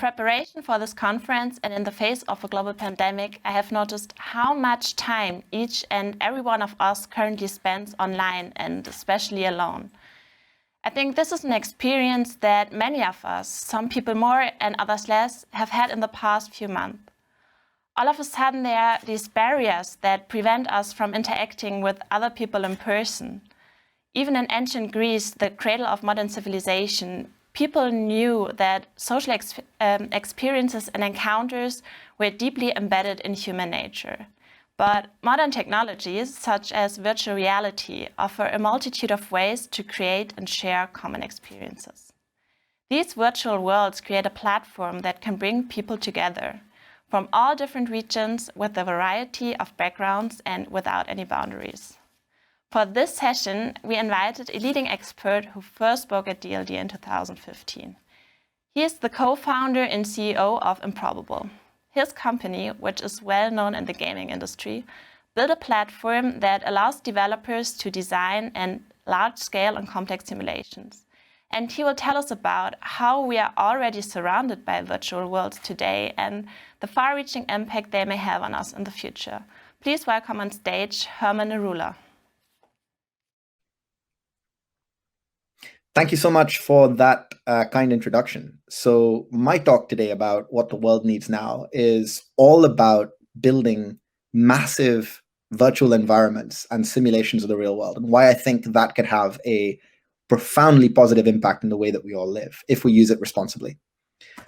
preparation for this conference and in the face of a global pandemic, I have noticed how much time each and every one of us currently spends online and especially alone. I think this is an experience that many of us, some people more and others less, have had in the past few months. All of a sudden, there are these barriers that prevent us from interacting with other people in person. Even in ancient Greece, the cradle of modern civilization, people knew that social experiences and encounters were deeply embedded in human nature. But modern technologies, such as virtual reality, offer a multitude of ways to create and share common experiences. These virtual worlds create a platform that can bring people together from all different regions with a variety of backgrounds and without any boundaries. For this session, we invited a leading expert who first spoke at DLD in 2015. He is the co-founder and CEO of Improbable. His company, which is well known in the gaming industry, built a platform that allows developers to design and large-scale and complex simulations. And he will tell us about how we are already surrounded by virtual worlds today and the far-reaching impact they may have on us in the future. Please welcome on stage Herman Narula. Thank you so much for that kind introduction. So my talk today about what the world needs now is all about building massive virtual environments and simulations of the real world, and why I think that could have a profoundly positive impact in the way that we all live if we use it responsibly.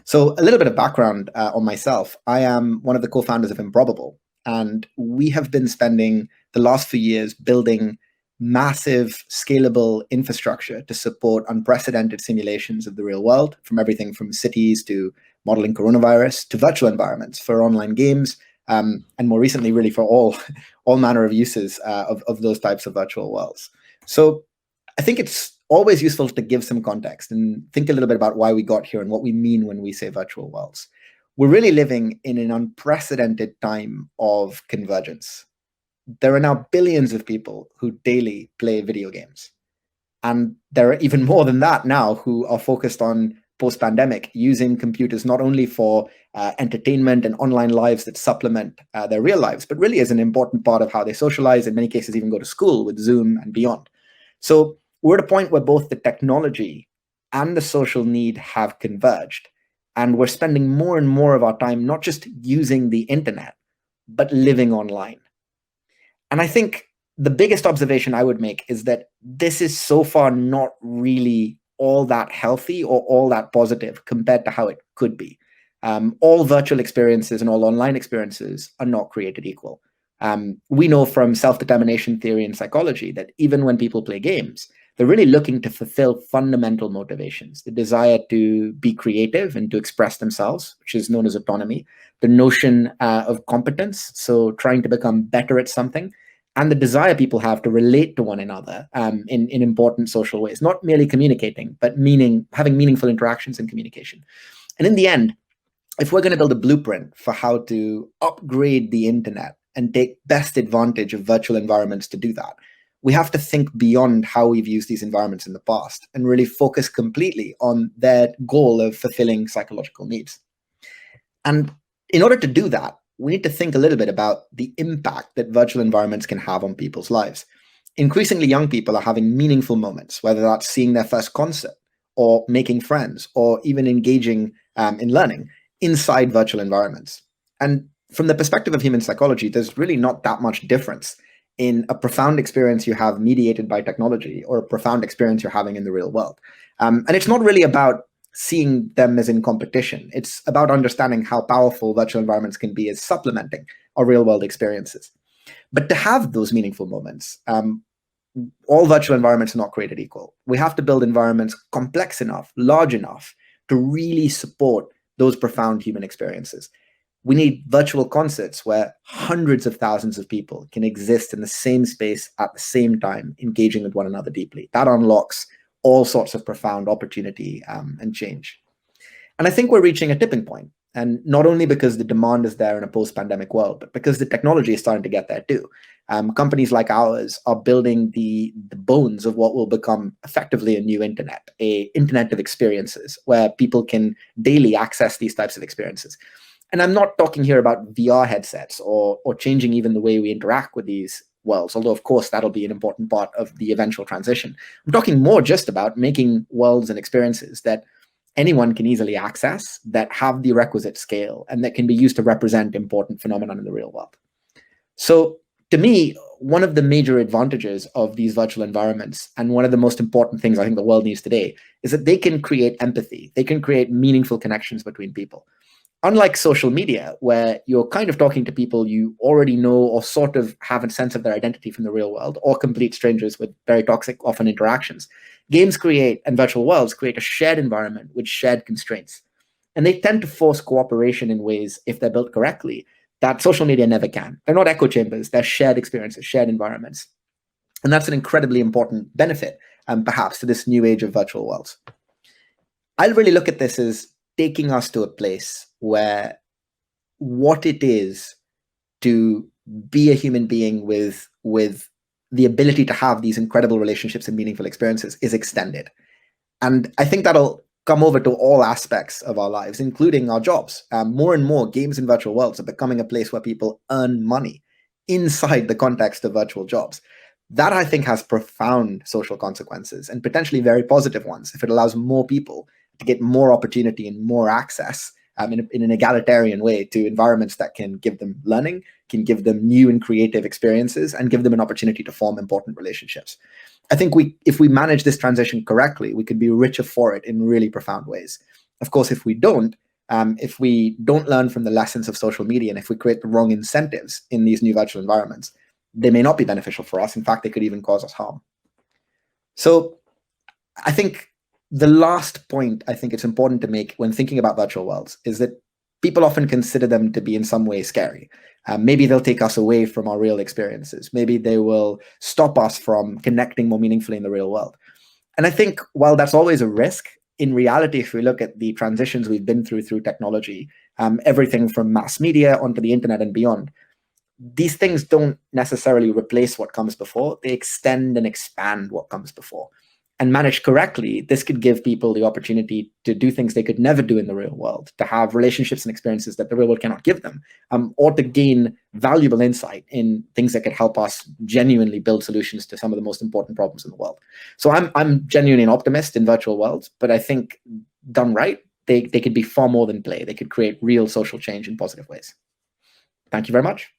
So a little bit of background on myself. I am one of the co-founders of Improbable, and we have been spending the last few years building massive scalable infrastructure to support unprecedented simulations of the real world, from everything from cities to modeling coronavirus to virtual environments for online games, and more recently, really for all manner of uses of those types of virtual worlds. So I think it's always useful to give some context and think a little bit about why we got here and what we mean when we say virtual worlds. We're really living in an unprecedented time of convergence. There are now billions of people who daily play video games. And there are even more than that now who are focused on post-pandemic using computers not only for entertainment and online lives that supplement their real lives, but really as an important part of how they socialize, in many cases even go to school with Zoom and beyond. So we're at a point where both the technology and the social need have converged. And we're spending more and more of our time not just using the internet, but living online. And I think the biggest observation I would make is that this is so far not really all that healthy or all that positive compared to how it could be. All virtual experiences and all online experiences are not created equal. We know from self-determination theory and psychology that even when people play games, they're really looking to fulfill fundamental motivations, the desire to be creative and to express themselves, which is known as autonomy, the notion of competence, so trying to become better at something, and the desire people have to relate to one another in important social ways, not merely communicating, but having meaningful interactions and communication. And in the end, if we're going to build a blueprint for how to upgrade the internet and take best advantage of virtual environments to do that, we have to think beyond how we've used these environments in the past and really focus completely on their goal of fulfilling psychological needs. And in order to do that, we need to think a little bit about the impact that virtual environments can have on people's lives. Increasingly, young people are having meaningful moments, whether that's seeing their first concert or making friends or even engaging in learning inside virtual environments. And from the perspective of human psychology, there's really not that much difference in a profound experience you have mediated by technology or a profound experience you're having in the real world. And it's not really about seeing them as in competition. It's about understanding how powerful virtual environments can be as supplementing our real world experiences. But to have those meaningful moments, all virtual environments are not created equal. We have to build environments complex enough, large enough to really support those profound human experiences. We need virtual concerts where hundreds of thousands of people can exist in the same space at the same time, engaging with one another deeply. That unlocks all sorts of profound opportunity and change. And I think we're reaching a tipping point. And not only because the demand is there in a post-pandemic world, but because the technology is starting to get there too. Companies like ours are building the bones of what will become effectively a new internet, a internet of experiences where people can daily access these types of experiences. And I'm not talking here about VR headsets or changing even the way we interact with these worlds, although of course that'll be an important part of the eventual transition. I'm talking more just about making worlds and experiences that anyone can easily access, that have the requisite scale, and that can be used to represent important phenomena in the real world. So to me, one of the major advantages of these virtual environments, and one of the most important things I think the world needs today, is that they can create empathy. They can create meaningful connections between people. Unlike social media, where you're kind of talking to people you already know or sort of have a sense of their identity from the real world, or complete strangers with very toxic, often interactions, games create, and virtual worlds create, a shared environment with shared constraints. And they tend to force cooperation in ways, if they're built correctly, that social media never can. They're not echo chambers, they're shared experiences, shared environments. And that's an incredibly important benefit, perhaps, to this new age of virtual worlds. I really look at this as taking us to a place where what it is to be a human being with the ability to have these incredible relationships and meaningful experiences is extended. And I think that'll come over to all aspects of our lives, including our jobs. More and more games in virtual worlds are becoming a place where people earn money inside the context of virtual jobs. That, I think, has profound social consequences, and potentially very positive ones, if it allows more people to get more opportunity and more access in an egalitarian way to environments that can give them learning, can give them new and creative experiences, and give them an opportunity to form important relationships. I think if we manage this transition correctly, we could be richer for it in really profound ways. Of course, if we don't learn from the lessons of social media, and if we create the wrong incentives in these new virtual environments, they may not be beneficial for us. In fact, they could even cause us harm. So I think the last point I think it's important to make when thinking about virtual worlds is that people often consider them to be in some way scary. Maybe they'll take us away from our real experiences. Maybe they will stop us from connecting more meaningfully in the real world. And I think while that's always a risk, in reality, if we look at the transitions we've been through technology, everything from mass media onto the internet and beyond, these things don't necessarily replace what comes before. They extend and expand what comes before. And managed correctly, this could give people the opportunity to do things they could never do in the real world, to have relationships and experiences that the real world cannot give them, or to gain valuable insight in things that could help us genuinely build solutions to some of the most important problems in the world. So I'm genuinely an optimist in virtual worlds, but I think done right, they could be far more than play. They could create real social change in positive ways. Thank you very much.